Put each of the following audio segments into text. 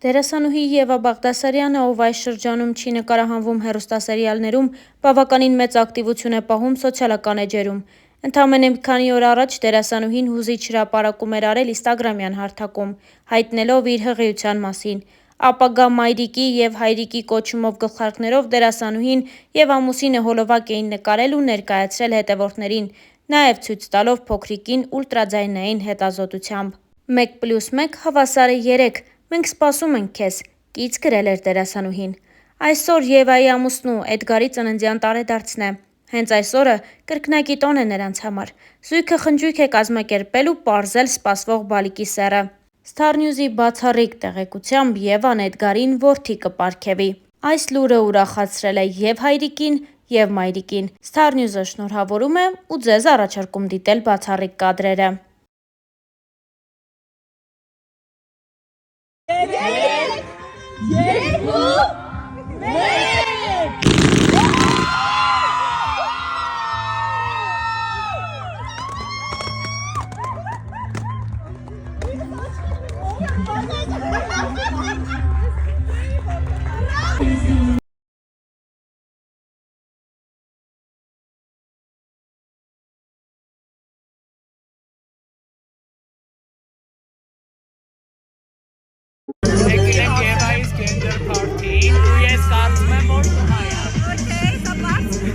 Դերասանուհի Եվա Բաղդասարյանը, ով այս շրջանում չի նկարահանվում հեռուստասերիալներում, բավականին մեծ ակտիվություն է պահում սոցիալական էջերում։ Ընդամենը մի քանի օր առաջ դերասանուհին հուզիչ հրապարակում էր արել ինստագրամյան հարթակում, հայտնելով իր հղիության մասին։ Ապագա մայրիկի և հայրիկի կոչումով գլխարկներով դերասանուհին և ամուսինը հոլովակ էին նկարել ու ներկայացրել հետևորդներին, նաև ցույց տալով փոքրիկին ուլտրաձայնային հետազոտությամբ։ 1+1 հավասար է 3, մենք սպասում ենք քեզ, կից գրել էր դերասանուհին։ Այսօր Եվայի ամուսնու Էդգարի ծննդյան տարեդարձն է։ Հենց այս օրը կրկնակի տոն է նրանց համար։ Զույգը խնջույք է կազմակերպել ու պարզել սպասվող բալիկի սեռը։ Star News-ի բացառիկ տեղեկությամբ Եվան Էդգարին որդի կպարգևի։ Այս լուրը ուրախացրել է և հայրիկին, և մայրիկին։ Star News-ը շնորհավորում է ու ձեզ առաջարկում դիտել բացառիկ կադրերը։ Եկել Եվայից գենդեր փարթի ու ես կարծում եմ, որ հայա։ Okay, so բացի։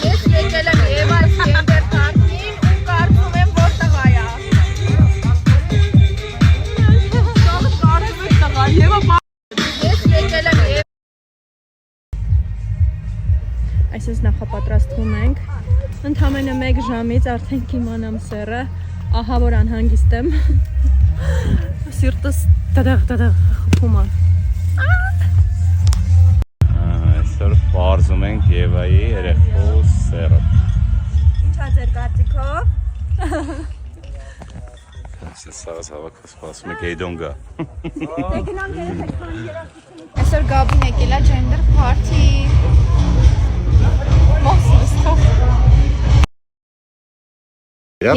Ես եկել եմ Եվայից գենդեր փարթին ու կարծում եմ, որ տղայա։ Շատ կարծում եմ տղա, Եվա։ Ես եկել եմ Եվայից։ Այսպես նախապատրաստվում ենք, ընդամենը 1 ժամից արդեն կիմանամ սեռը, ահա որ անհանգիստ եմ, սիրտս տադաղ խփում է։ Այսօր պարզում ենք Եվայի երեխու սեռը։ Ինչա ձեր կարծիքով։ Սարս հավաքը սպասում եք Էյդոն գա։ Այսօր Գաբին եկել է gender party։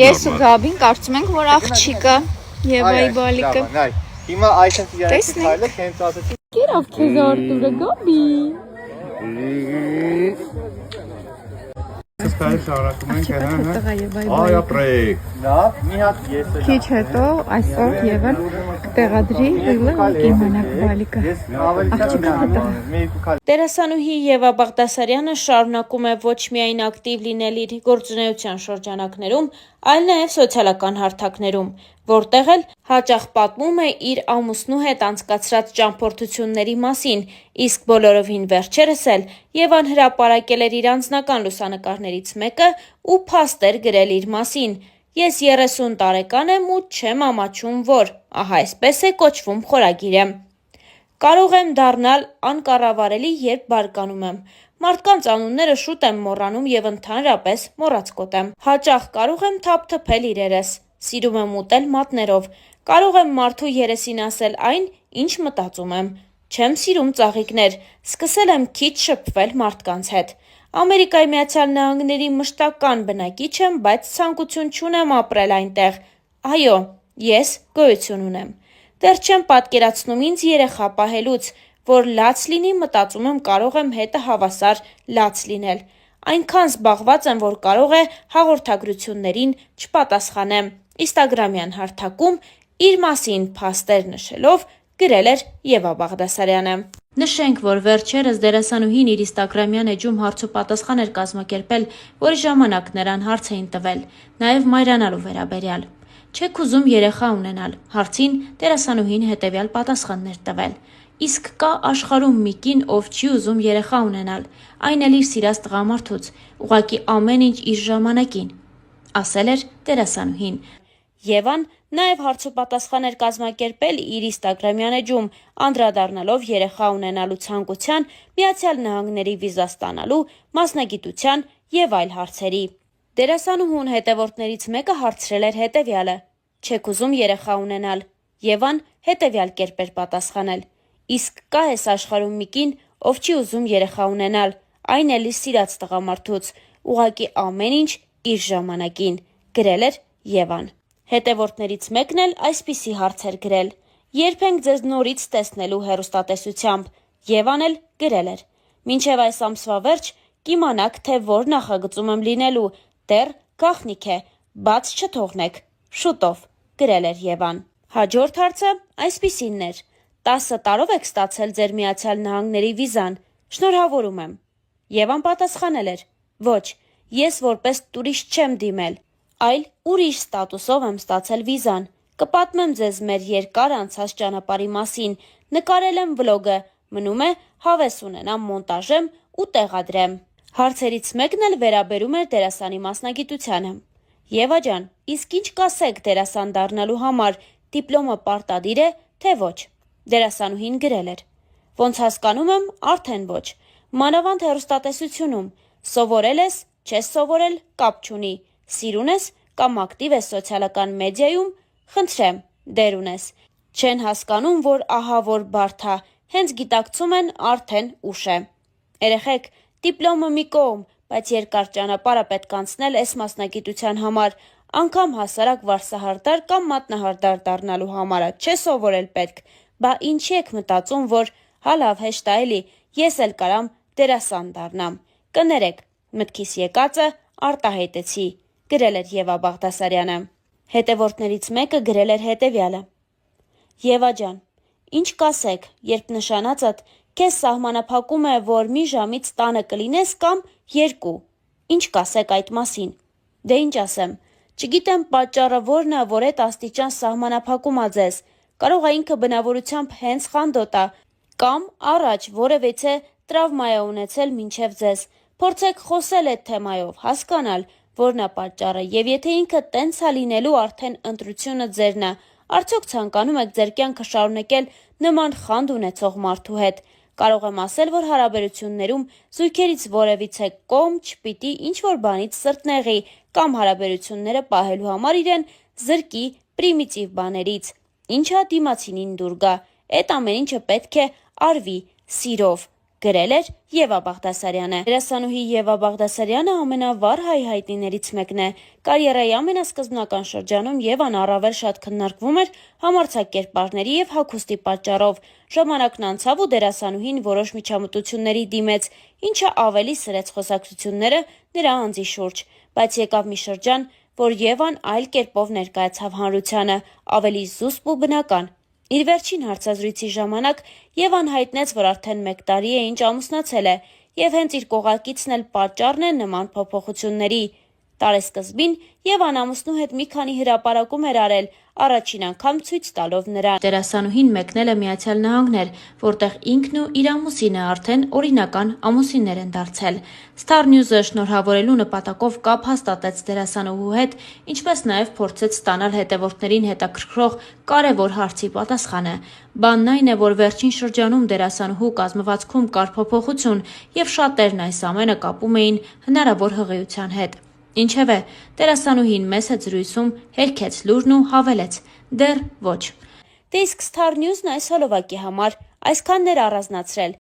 Ես ու Գաբին կարծում ենք, որ աղջիկը Եվայի բալիկը։ Հիմա այսպես իրարից քայլը քենց ասեցի։ Կերավ քեզ Արտուրը Գաբի։ Սկայ շարակում ենք, այ ապրեք։ Լավ, մի հատ ես էլ։ Քիչ հետո այսօր Եվան կտեղադրի ռիլը կիմանակ բալիկը։ Ես ավելի Դերասանուհի Եվա Բաղդասարյանը շարունակում է ոչ միայն ակտիվ լինել իր գործունեության շրջանակներում, այլ նաև սոցիալական հարթակներում, որտեղ էլ հաճախ պատմում է իր ամուսնու հետ անցկացրած ճամփորդությունների մասին, իսկ բոլորովին վերջերս էլ Եվան հրապարակել էր իր անձնական լուսանկարներից մեկը ու փաստ էր գրել իր մասին. «Ես 30 տարեկան եմ ու չեմ ամաչում, որ, ահա այսպես է կոչվում խորագիրը։ Կարող եմ դառնալ անկառավարելի, երբ բարկանում եմ։ Մարդկանց անունները շուտ եմ մոռանում և ընդհանրապես մոռացկոտ եմ։ Հաճախ կարող եմ թափթփել իրերս։ Սիրում եմ ուտել մատներով։ Կարող եմ մարդու երեսին ասել այն, ինչ մտածում եմ։ Չեմ սիրում ծաղիկներ։ Սկսել եմ քիչ շփվել մարդկանց հետ։ Ամերիկայի Միացյալ Նահանգների մշտական բնակիչ եմ, բայց ցանկություն չունեմ ապրել այնտեղ։ Այո, ես գոյություն ունեմ։ Դեռ չեմ պատկերացնում ինձ երեխա պահելուց, որ լաց լինի, մտածում եմ կարող եմ հետը հավասար լաց լինել։ Այնքան զբաղված եմ, որ կարող է հաղորդագրություններին չպատասխանեմ։ Ինստագրամյան հարթակում իր մասին փաստեր նշելով գրել էր Եվա Բաղդասարյանը։ Նշենք, որ վերջերս դերասանուհին իր ինստագրամյան էջում հարցուպատասխան էր կազմակերպել, որի ժամանակ նրան հարց էին տվել, նաև մայրանալու վերաբերյալ։ Չեք ուզում երեխա ունենալ, հարցին դերասանուհին հետևյալ պատասխաններ տվել։ Իսկ կա աշխարհում մի կին, ով չի ուզում երեխա ունենալ, այն էլ իր սիրած տղամարդուց, ուղղակի ամեն ինչ իր ժամանակին, ասել էր դերասանուհին։ Եվան նաև հարցուպատասխան էր կազմակերպել իր ինստագրամյան էջում, անդրադառնալով երեխա ունենալու ցանկության, Միացյալ Նահանգների վիզա ստանալու, մասնագիտության և այլ հարցերի։ Դերասանուհուն հետևորդներից մեկը հարցրել էր հետևյալը. «Չեք ուզում երեխա ունենալ»։ Եվան հետևյալ կերպ էր պատասխանել. «Իսկ կա այս աշխարհում մի կին, ով չի ուզում երեխա ունենալ, այն էլ իր սիրած տղամարդուց, ուղղակի ամեն ինչ իր ժամանակին», գրել էր Եվան։ Հետևորդներից մեկն էլ այսպիսի հարց էր գրել. Երբ ենք ձեզ նորից տեսնելու հեռուստատեսությամբ, Եվան էլ գրել էր. «Մինչև այս ամսվա վերջ կիմանաք, թե որ նախագծում եմ լինելու, դեռ գաղտնիք է, բաց չթողնեք, շուտով», գրել էր Եվան։ Հաջորդ հարցը այսպիսինն էր. 10 տարով եք ստացել ձեր Միացյալ Նահանգների վիզան, շնորհավորում եմ։ Եվան պատասխանել էր. ոչ, ես որպես տուրիստ չեմ դիմել, այլ ուրիշ ստատուսով եմ ստացել վիզան։ Կպատմեմ ձեզ մեր երկար անցած ճանապարհի մասին, նկարել եմ վլոգը, մնում է հավես ունենամ, մոնտաժեմ ու տեղադրեմ։ Հարցերից մեկն էլ վերաբերում էր դերասանի մասնագիտությանը։ Եվա ջան, իսկ ինչ կասեք դերասան դառնալու համար, դիպլոմը պարտադիր է, թե ոչ։ Դերասանուհին գրել էր. ոնց հասկանում եմ, արդեն ոչ։ Մանավանդ հեռուստատեսությունում, սովորել ես, չես սովորել, կապ չունի, սիրուն ես կամ ակտիվ ես սոցիալական մեդիայում, խնդրեմ, դեր ունես։ Չեն հասկանում, որ ահա որ բարդ է, հենց գիտակցում են արդեն ուշ է։ Երեխեք, դիպլոմը մի կողմ, բայց երկար ճանապարհը պետք անցնել այս մասնագիտության համար, անգամ հասարակ վարսահարդար կամ մատնահարդար դառնալու համար չէ սովորել պետք, բա ինչի եք մտածում, որ հա լավ հեշտ է էլի, ես էլ կարամ դերասան դառնամ։ Կներեք, մտքիս եկածը արտահայտեցի, գրել էր Եվա Բաղդասարյանը։ Հետևորդներից մեկը գրել էր հետևյալը. Եվա ջան, ինչ կասեք, երբ նշանածդ քեզ սահմանափակում է, որ մի ժամից տանը կլինես կամ 2, ինչ կասեք այդ մասին։ Դե ինչ ասեմ, չգիտեմ պատճառը որն է, որ այդ աստիճան սահմանափակում ա ձեզ, կարող է ինքը բնավորությամբ հենց խանդոտ է, կամ առաջ որևէ տրավմա է ունեցել մինչև ձեզ։ Փորձեք խոսել այդ թեմայով, հասկանալ, որն է պատճառը, եւ եթե ինքը տենց է լինելու, արդեն ընտրությունը ձերն է, արդյոք ցանկանում եք ձեր կյանքը շարունակել նման խանդ ունեցող մարդու հետ։ Կարող եմ ասել, որ հարաբերություններում զույգերից որևիցե կողմ չպիտի ինչ-որ բանից սրտնեղի կամ հարաբերությունները պահելու համար իրեն զրկի պրիմիտիվ բաներից, ինչը դիմացինին դուր գա։ Այդ ամեն ինչը պետք է արվի սիրով, գրել էր Եվա Բաղդասարյանը։ Դերասանուհի Եվա Բաղդասարյանը ամենավառ հայհայտնիներից մեկն է։ Կարիերայի ամենասկզբնական շրջանում Եվան առավել շատ քննարկվում էր համարձակերպարների եւ հագուստի պատճառով։ Ժամանակն անցավ ու դերասանուհին որոշ միջամտությունների դիմեց, ինչը ավելի սրեց խոսակցությունները նրա անձի շուրջ, բայց եկավ մի շրջան, որ Եվան այլ կերպով ներկայացավ հանրությանը, ավելի զուսպ ու բնական։ Իր վերջին հարցազրույցի ժամանակ Եվան հայտնեց, որ արդեն 1 տարի է ինչ ամուսնացել է, եւ հենց իր կողակիցն էլ պատճառն է նման փոփոխությունների։ Տարեսկզբին Եվան ամուսնու հետ մի քանի հրապարակում էր արել, առաջին անգամ ցույց տալով նրան։ Դերասանուհին մեկնել է Միացյալ Նահանգներ, որտեղ ինքն ու իր ամուսինը արդեն օրինական ամուսիններ են դարձել։ Star News-ը շնորհավորելու նպատակով կապ հաստատեց դերասանուհու հետ, ինչպես նաև փորձեց ստանալ հետևորդներին հետաքրքրող կարևոր հարցի պատասխանը։ Բանն այն է, որ վերջին շրջանում դերասանուհու կազմվածքում կար փոփոխություն, եւ շատերն այս ամենը կապում էին հնարավոր հղիության հետ։ Ինչևէ, դերասանուհին մեծ զրույցում հերքեց լուրն ու հավելեց. դեռ ոչ։ Դե իսկ Star News-ն այս հոլովակի համար այսքանն էր առանձնացրել։